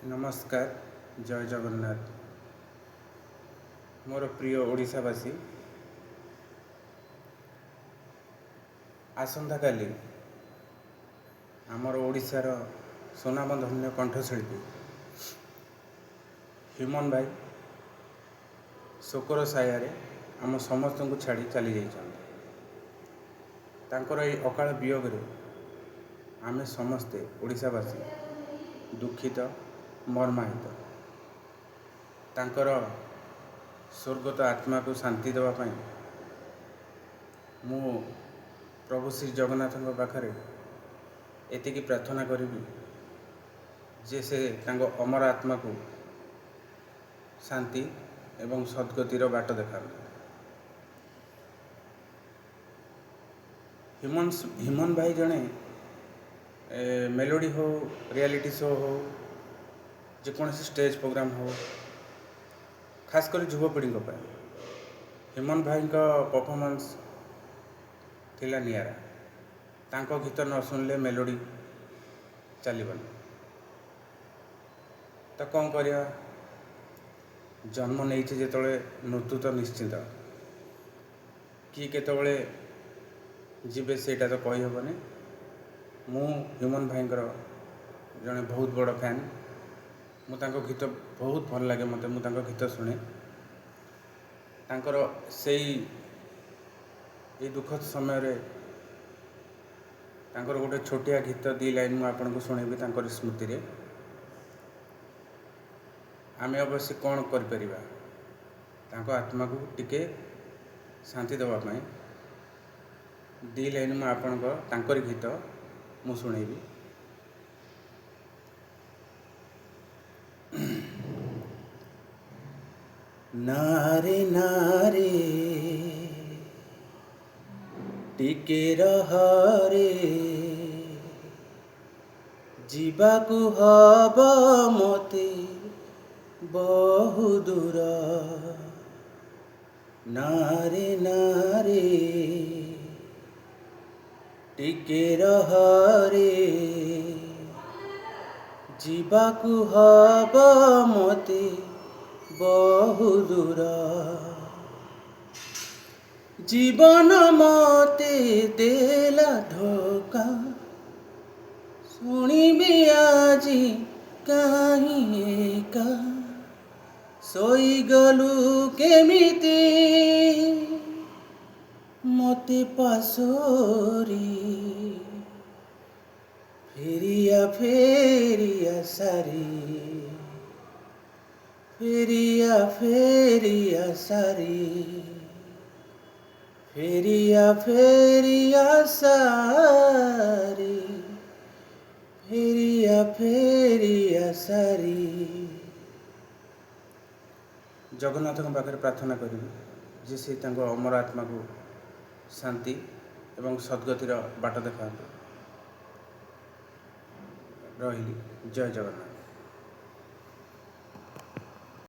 नमस्कार जय जगन्नाथ मोर प्रिय ओडिशावासी आसंता काली आमर ओडिशार सुनामधन्य कंठशिल्पी ह्यूमन भाई शोकर सायारे आम समस्त को छाड़ी चली जाकर अकाल वियोग आम समस्ते ओडिशावासी दुखित मर्माहित तांकर स्वर्गत आत्मा को शांति देवाई मु प्रभु श्री जगन्नाथ पाखरे एतिकी प्रार्थना करी जे से तांको अमर आत्मा को शांति एवं सद्गतिर बाट देखा। ह्यूमन भाई जड़े मेलोडी हो रियलिटी शो हो जेकोसी स्टेज प्रोग्राम हो खासकर युवपीढ़ी ह्यूमन भाई परफॉर्मेंस थिला नियारा तांको गीत न सुनले मेलोडी चलबनी तो कौन करिया जन्म नहीं जो मृत्यु तो निश्चित कि केतबले जीवे सेटा तो कही हेनी मु ह्यूमन भाई जड़े बहुत बड़ फैन मु तांको गीत बहुत भल लगे मत मु तांको गीत शुणे तांकर से दुखद समय रे तांकर गोटे छोटिया गीत दी लाइन मु आपन को सुनेबी तांकर स्मृति रे आमे अवश्य कौन कर परिबा तांको आत्मा को टिके शांति देवा पाई दी लाइन मु आपन को तांकर गीत मु सुनेबी। नारे नारे टिके रहारे जीवाकू हब मते बहु दूर नारे नारे टिके रहारे जीवाकू हब मते बहु दूर जीवन मते देला धोखा शुणिबी आजी कहीं एका सोई गलु केमिति मते पासोरी फेरिया फेरिया सारी फेरिया फेरिया सारी फेरिया फेरिया सारी फेरिया फेरिया सारी। जगन्नाथ पाखे प्रार्थना करी जे से अमर आत्मा को शांति एवं सद्गतिर बाट देखा रही। जय जगन्नाथ।